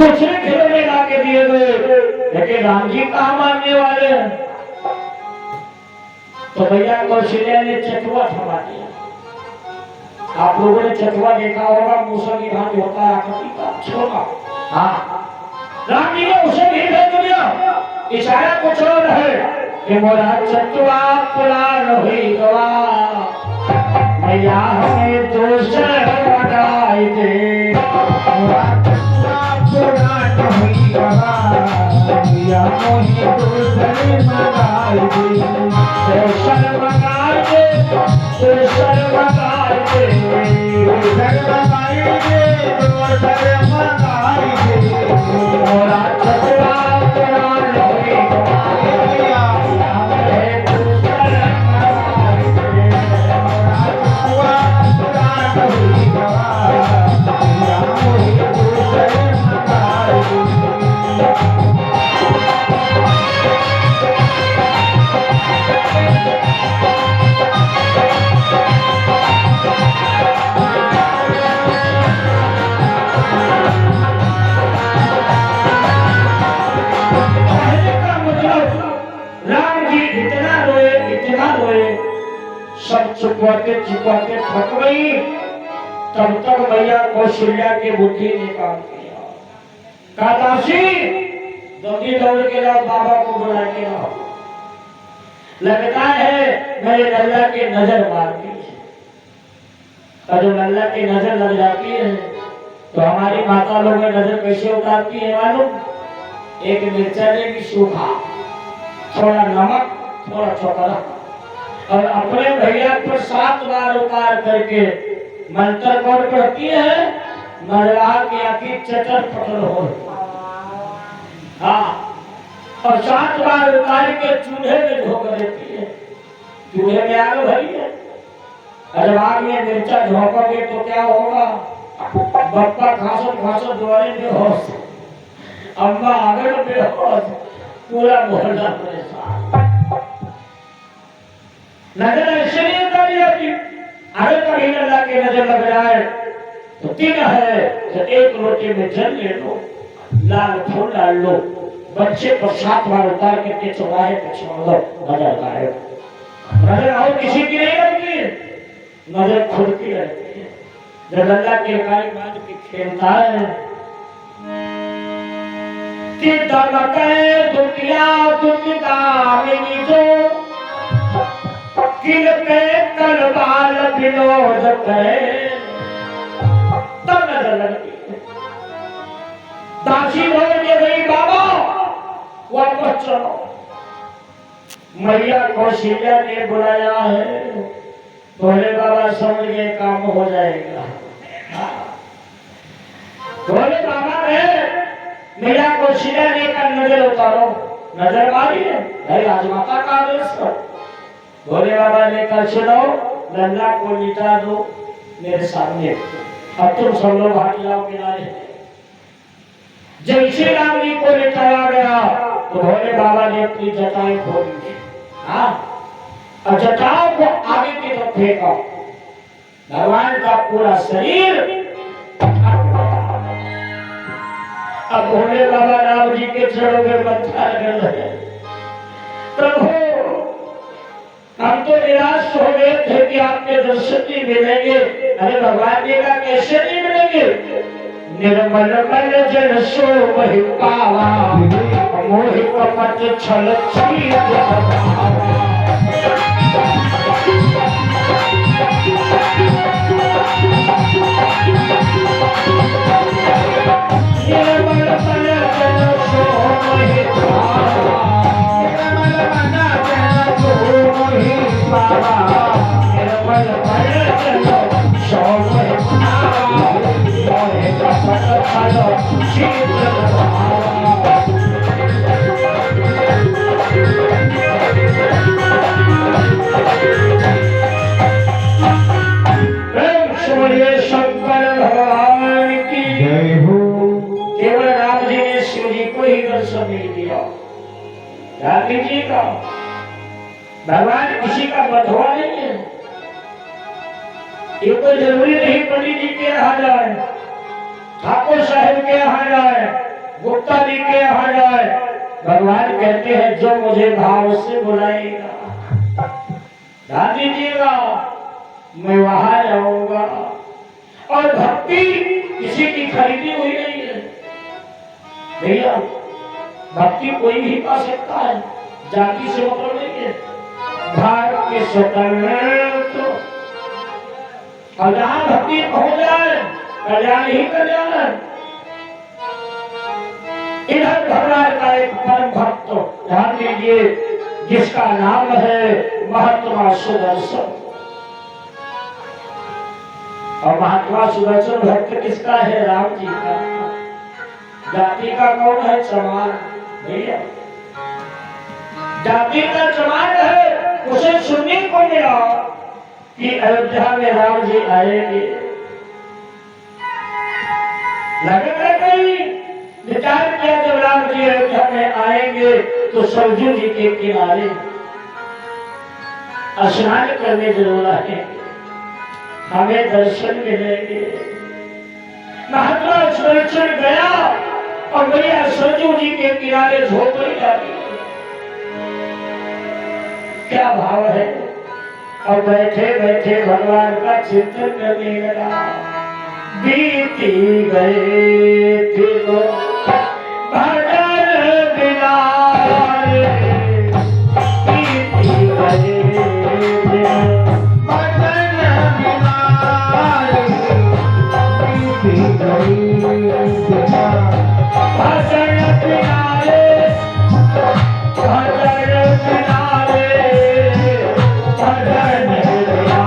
दूसरे खिलौने ला के दिए गए, लेकिन राम जी कहाँ मानने वाले हैं। तो भैया कौशल्या ने चटुआ थमा दिया। आप लोगों ने चटुआ देखा होगा, मूसल की भांति होता है आकृति का छोटा। हाँ, राम जी ने उसे भी भेज दिया। इशारा कुछ और है कि मोरा चटुआ पुरान हुई गवा, मैया हमें दूसर लगाई दे। मोरा चटुआ पुरान हुई गवा, मैया हमें दूसर लगाई दे। दूसर लगाई दे, दूसर लगाई दे, दूसर लगाई दे, दूसर लगाई दे। मोरा चटुआ पुरान हुई गवा, सब चुपवाते थक गई। तब तक भैया कौशल्या की बुद्धि ने काम किया। कहा दासी जल्दी दौड़ के लाओ, बाबा को बुला के लाओ। लगता है मेरे लल्ला की नजर मार दी है। और जो लल्ला की नजर लग जाती है तो हमारी माता लोग नजर कैसे उतारती है मालूम? एक मिर्चा लेगी सूखा, थोड़ा नमक, थोड़ा चौकरा, और अपने भैया पर 7 बार उतार करके मंत्र कौन पढ़ती है? मरवा की आखिर चटर पटर हो। हाँ, और 7 बार उतार के चूल्हे में झोंक देती है। चूल्हे में आग भरी है, अरे आग में मिर्चा झोंकोगे तो क्या होगा? बप्पा खासो द्वारे बेहोश, अम्मा आगे बेहोश, पूरा मोहल्ला परेशान। नजर ऐसे नहीं उतारी जाती। अरे कभी लल्ला की नजर लग जाए तो 3 है तो 1 लोटे में जल ले लो, लाल फूल डाल लो, बच्चे पर 7 बार उतार के चौराहे पे छोड़ दो, नजर गायब। नजर और किसी की नहीं लगती, नजर खुद की रहती है। जब लल्ला के कारी बात की खेलता है कि दमके दुनिया दुनिया मेरी जो किल पे करवाल विनोद करे, तब नजर लगती है। दासी बोल के गई बाबा वापस चलो, मैया कौशल्या ने बुलाया है। भोले बाबा समझ गए काम हो जाएगा। भोले बाबा ने मैया कौशल्या ने का नजर उतारो, नजर मारी है भाई, राजमाता का आदेश करो। भोले बाबा ने कहा सुनो, लल्ला को लिटा दो मेरे सामने, अब तुम सब लोग हाथ लाओ किनारे। जैसे राम जी को लिटाया गया तो भोले बाबा ने अपनी जटाएं खोली। हाँ, और जटाओं को आगे की तरफ फेंका, भगवान का पूरा शरीर। अब भोले बाबा राम जी के चरणों में मत्था कर रहे, प्रभु हम तो निराश हो गए थे कि आपके दर्शन नहीं मिलेंगे। अरे भगवान जी का कैसे नहीं मिलेंगे? निर्मल मन जन सो वही पावा, मोहि कपट छल छीत भावा। निर्मल मन जन सो वही पावा, निर्मल मन जन सो वही पावा, निर्मल मन जन सो वही पावा, मोहि कपट छल छीत भावा। शंकर भगवान की जय हो। केवल राम जी ने शिव जी को ही दर्शन नहीं दिया, राम जी का भगवान किसी का बधवा नहीं है। ये कोई जरूरी नहीं पंडित जी के यहाँ जाए, ठाकुर साहब के यहाँ जाए, गुप्ता जी के यहाँ जाए, भगवान कहते हैं जो मुझे भाव से बुलाएगा ध्यान दीजिएगा मैं वहां जाऊंगा। और भक्ति किसी की खरीदी हुई नहीं है भैया, भक्ति कोई भी पा सकता है, जाति से मतलब नहीं है। भारत के स्वतंत्र और जहां भक्ति पहुंच जाए कल्याण ही कल्याण है। इधर भगवान का एक परम भक्त ध्यान दीजिए जिसका नाम है महात्मा सुदर्शन। और महात्मा सुदर्शन भक्त किसका है? राम जी का। जाति का कौन है? चमार भैया, जाति का चमार है। उसे सुनने को मिला कि अयोध्या में राम जी आएंगे। लगे नहीं विचार किया जब राम जी अयोध्या में आएंगे तो सरजू जी के किनारे स्नान करने जरूर आएंगे, हमें दर्शन मिलेंगे। महात्मा सुदर्शन गया और भैया सरजू जी के किनारे झोपड़ी डाली। क्या भाव है? और बैठे बैठे भगवान का चिंतन करने लगा। बीती गए दिन भजन बिना रे, बीती गए दिन भजन बिना रे, बीती गए बिना भजन बिना रे, भजन बिना रे, भजन बिना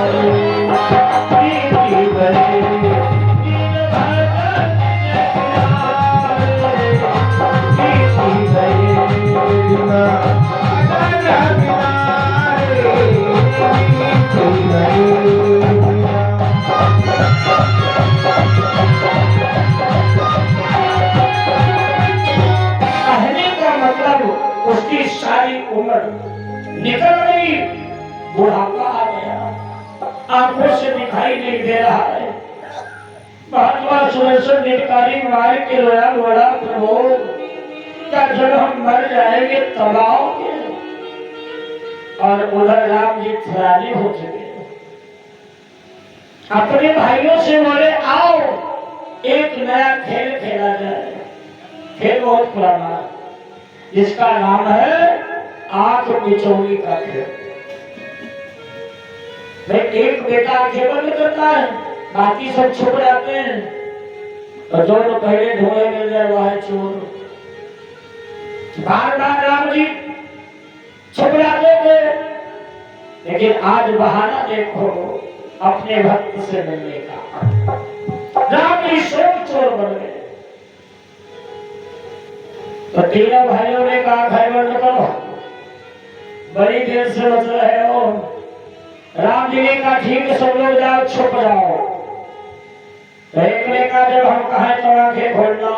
रे, बीती गए उसकी सारी उम्र निकल गई, बुढ़ापा आ गया, आंखों से दिखाई नहीं दे रहा है। महात्मा सुदर्शन निकारी मार के रोया, बोला प्रभु क्या जब हम मर जाएंगे तब आओगे? और उधर राम जी फरारी हो चुके। अपने भाइयों से बोले आओ एक नया खेल खेला जाए। खेल बहुत पुराना जिसका नाम है आंख बिचौली का खेल। एक बेटा आंखें बंद करता है, बाकी सब छुप जाते हैं, और जो तो पहले ढूंढे मिल जाए वह है चोर। बार बार राम जी छुप जाते थे, लेकिन आज बहाना देखो अपने भक्त से मिलने का। राम जी स्वयं चोर बन गए। तो तीनों भाइयों ने कहा घर बंद करो, बड़ी देर से बच रहे हो। राम जी ने कहा ठीक है सब लोग जाओ छुप जाओ। तो एक ने कहा जब हम कहें तो आंखें खोलना।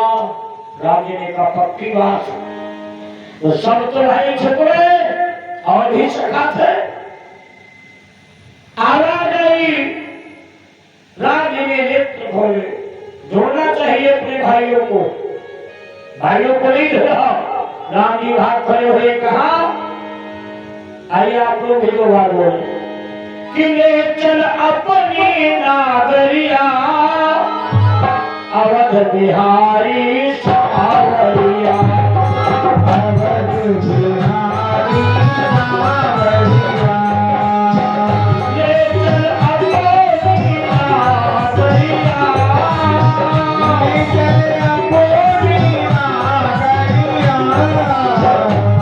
राम जी ने कहा पक्की बात। तो सब तो भाई छुप गए और भी सखा थे। आवाज आई, राम जी ने नेत्र खोले। ढूंढना चाहिए अपने भाइयों को, भाइयों को नहीं ढूंढा। राम जी भाग खड़े हुए कहा आइए आप लोग भी दो बार बोले कि ले चल अपनी नागरिया अवध बिहारी सावरिया, अवध बिहारी सावरिया। ले चल अपनी नागरिया, ले चल अपनी नागरिया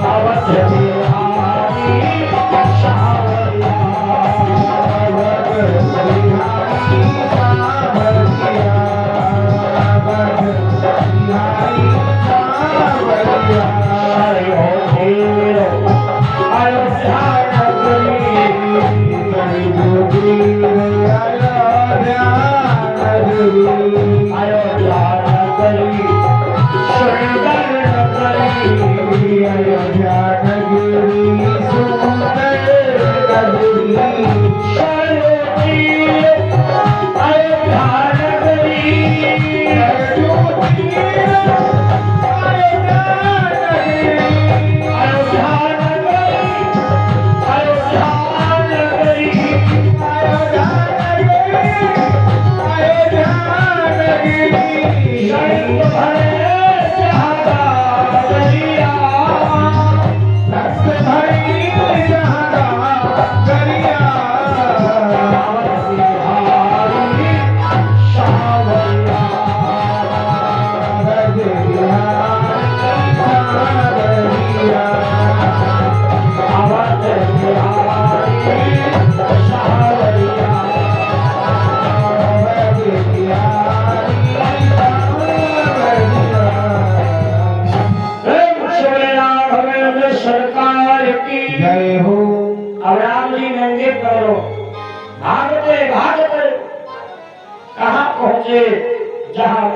अवध बिहारी सावरिया, अवध बिहारी सावरिया, अवध बिहारी सावरिया।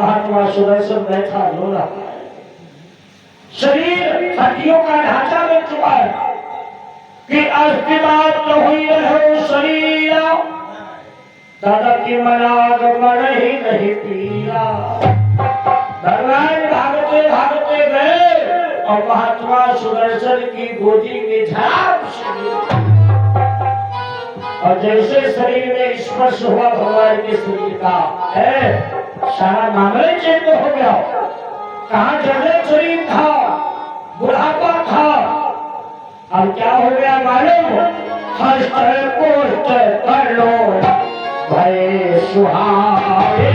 महात्मा सुदर्शन बैठा रो रहा है। शरीर हड्डियों का ढांचा बन चुका है कि अस्थि बात तो हुई रहो शरीर, दादा की मनाग मन ही नहीं पीला। भगवान भागते भागते गए और महात्मा सुदर्शन की गोदी में झाप शरीर, और जैसे शरीर में स्पर्श हुआ भगवान के शरीर का है, सारा मामला चेंज हो गया। कहाँ जर्जर शरीर था, बुढ़ापा था, अब क्या हो गया मालूम? हस्त पोस्ट कर लो भय सुहाए,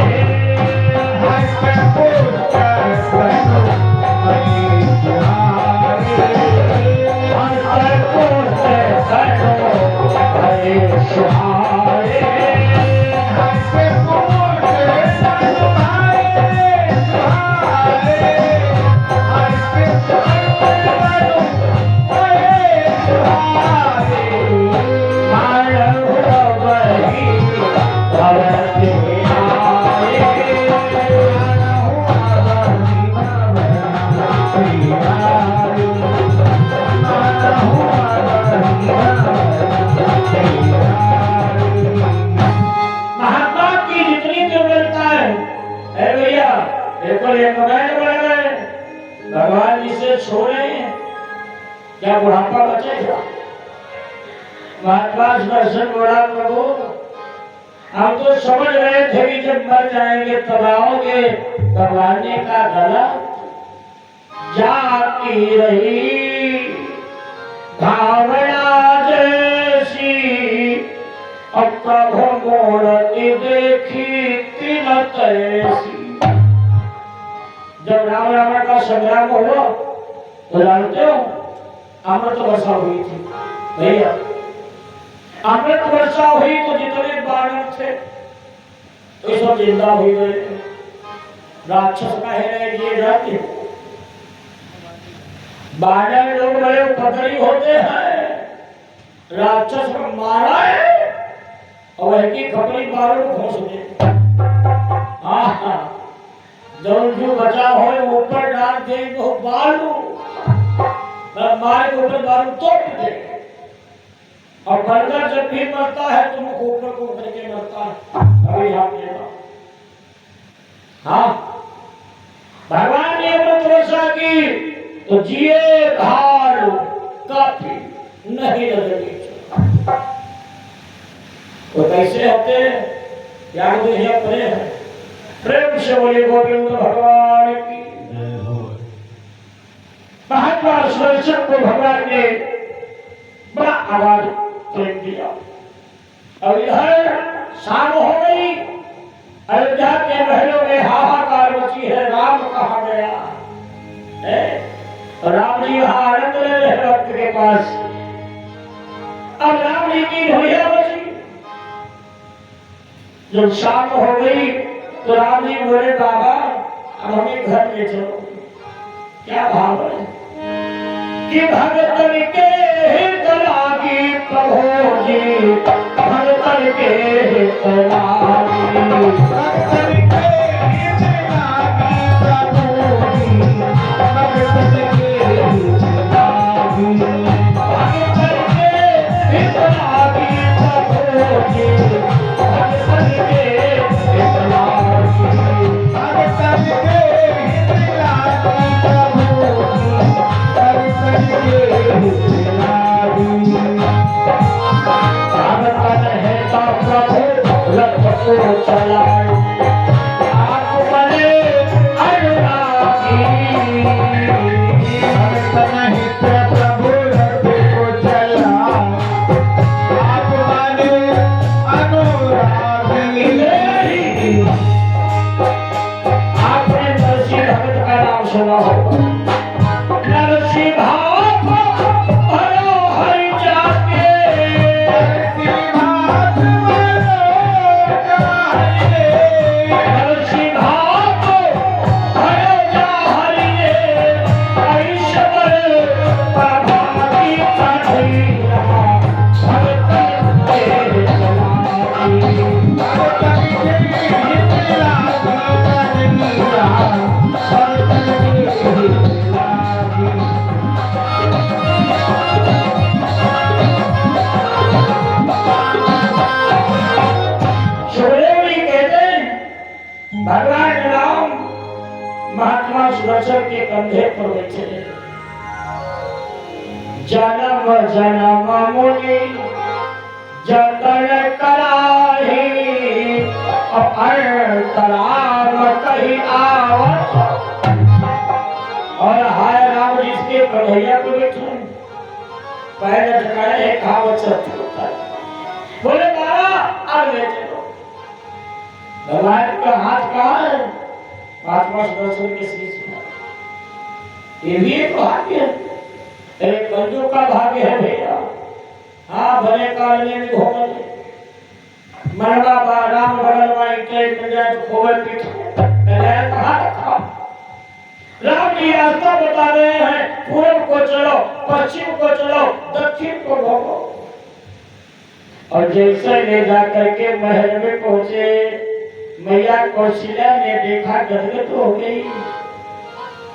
हस्त पोस्ट कर लो भय सुहाए, हस्त पोस्ट कर लो भय सुहाए, हस्त पोस्ट कर लो भय सुहाए, हस्त पोस्ट कर लो भय सुहाए, मानव बही भवति आए, महात्मा की जितनी दुर्बलता है भैया, एक भगवान जिसे छोड़े क्या बुढ़ापा बचेगा? महात्मा दर्शन बोला प्रभु, हम तो समझ रहे थे कि जब मर जाएंगे तब आओगे, भगवान का गला जाती रही भावना जैसी, अब प्रभु मूर्ति देखी तिलक ऐसी। जब राम रावण का संग्राम हुआ तो जानते हो अमृत वर्षा हुई थी भैया। अमृत वर्षा हुई तो जितने बानर थे तो सब जिंदा हो गए। राक्षस का है ये जाति, बानर लोग बड़े उपद्रवी होते हैं, राक्षस को मारा है और वह की खपरी बारों को घोंस दे। जो बचा हो ऊपर डाल दे वो बालू मारे के ऊपर बालू तोड़ दे, और बंदर जब भी मरता है तो मुख ऊपर को करके मरता है। अभी हाथ देगा। हाँ, भगवान ने अमृत वर्षा की तो जिए भालू काफी नहीं लगेगी। तो कैसे होते यार दुनिया परे है। प्रेम से बोले गोविंद भगवान की। महात्मा सुदर्शन को भगवान ने बड़ा आवाज प्रेम दिया। और इधर शाम हो गई, अयोध्या के महलों में हाहाकार मची है। राम कहा गया है? राम जी वहां आनंद ले रहे भक्त के पास। अब राम जी की धुरिया बची। जब शाम हो गई तो राम जी बोले बाबा अब हमें घर ले चलो। क्या भाव है कि भगतन के हित लागी प्रभु जी, भगतन के हित लागी, भगतन के हित लागी प्रभु जी, भगतन के हित लागी, भगतन के हित लागी प्रभु जी, भगतन के हित लागी, भगतन के हित लागी प्रभु जी, भगतन के हित लागी। भगतन है तो प्रभु रथ को चलाए, आप बने अनुरागी। भगतन हित प्रभु रथ को चलाए, आप बने अनुरागी। आपने नरसिंह भगत का नाम सुना होगा। नरसिंह भाव हरो हरि जाके, नरसिंह भाव नरसिंह भाव हरो जा हरि रे, ऐश्वर प्रभाती कठिया, भगतन के लागी, भगतन के लागी। राम महात्मा सुदर्शन के कंधे पर बैठे। जन्म जन्म मुनि जतन कराही अंतराम कही आवत। और हाय राम जिसके कन्हैया को बैठे पैर झटकाए खावत होता है। बोले बाबा अब ले चलो। भगवान का हाथ कहाँ है? महात्मा सुदर्शन के शीश में। ये भी एक भाग्य है, एक बंधु का भाग्य है भैया। हाँ भले काले में घोल मनवा राम बगलवा इतने पंजाब खोल पीठ मैं कहाँ रखा। राम जी रास्ता बता रहे हैं, पूर्व को चलो, पश्चिम को चलो, दक्षिण को भोगो। और जैसे ले जाकर के महल में पहुंचे, मैया कौशल्या ने देखा गदगद हो गई।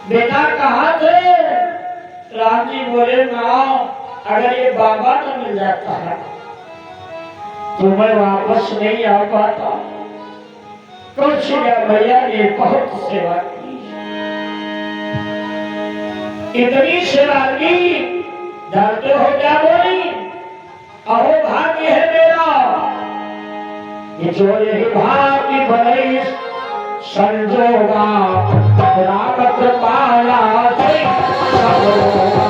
बेटा कहाँ थे? राम जी बोले माँ अगर ये बाबा न मिल जाता है तो मैं वापस नहीं आ पाता। कौशल्या मैया ने बहुत सेवा की, इतनी सेवा की, जानते हो क्या बोली? अहो भाग्य है मेरा कि जो यही भाग्य बने संजोगा राम कृपाला से सब होगा।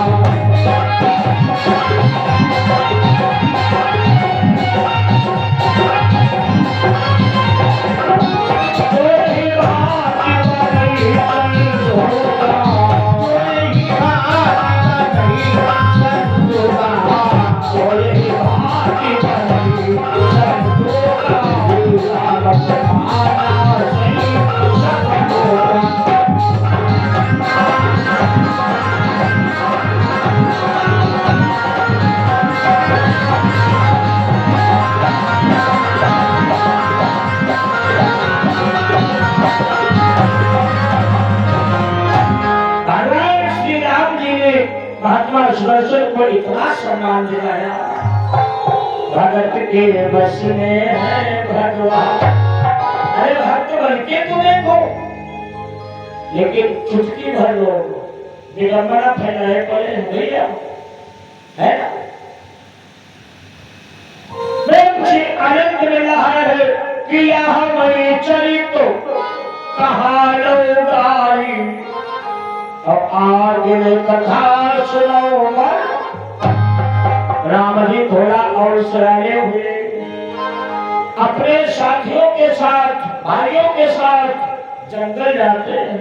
महात्मा सुदर्शन को इतना सम्मान दिलाया। भगत के बस में है भगवान। अरे भक्त बन के तो देखो, लेकिन चुटकी भर लोग विडंबना फैलाए पड़े भैया, है ना? प्रेम से आनंद मिल रहा है कि यहाँ मैं चली तो कहाँ लौटाई। अब आगे कथा सुनो मत। राम जी थोड़ा और सराहे हुए, अपने साथियों के साथ, भाइयों के साथ जंगल जाते हैं।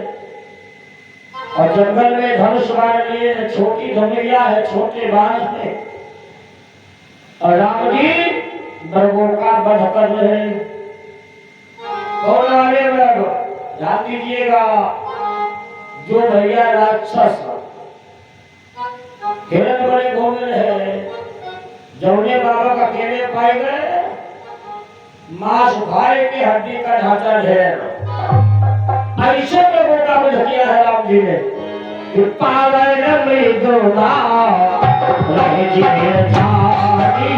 और जंगल में धनुष बाण लिए, छोटी धनुया है छोटे बाण में, और राम जी मृगों का वध कर रहे हैं। कौन आगे मृग? ध्यान दीजिएगा, जो भैया राक्षस हिरण बड़े घूम रहे, जौने बाबा का केले पाए गए, मांस खाए के हड्डी का ढांचा ढेर। ऐसे लोगों का वध किया है राम जी ने कि पावन में दुर्गा रह जिए जानी।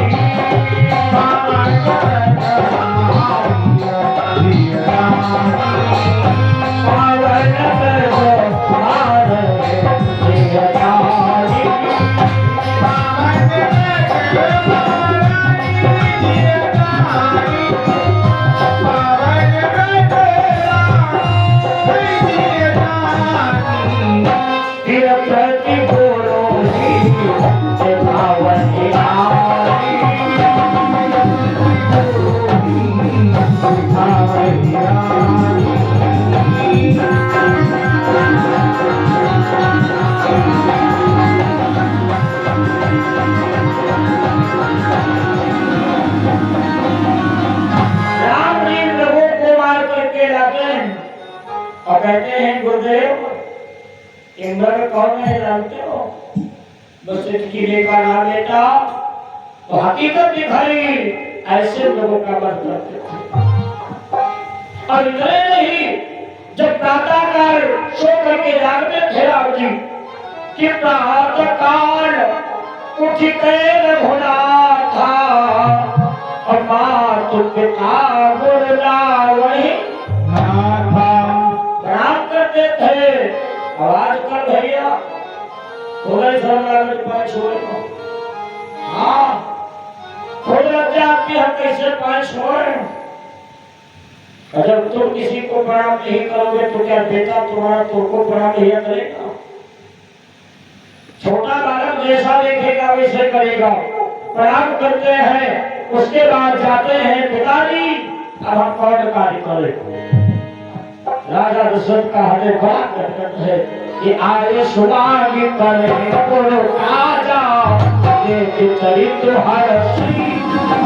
कहते हैं गुरुदेव इंद्र कौन है जानते हो? बस इसकी रेखा ना लेता तो हकीकत दिखाई। ऐसे लोगों का वध करते थे। और इतने नहीं, जब प्रातःकाल सो करके जागते थे राम जी कि प्रातःकाल उठ के रघुना था और मातु पिता गुरला वही आवाज कर भैया खोले सर्वनाम पाए छोड़ को हाँ खुद लज्जा आपकी हम कैसे पाए छोड़े अगर तुम किसी को प्रणाम नहीं करोगे तो क्या बेटा तुम्हारा तुमको प्रणाम नहीं करेगा छोटा बालक जैसा देखेगा वैसे करेगा प्रणाम करते हैं उसके बाद जाते हैं पिताजी अब हम कौन कार्य करें राजा दशरथ का हृदय बड़ा कटकट है कि आए सुनागी करे पुर आजा देख चरित्र हर श्री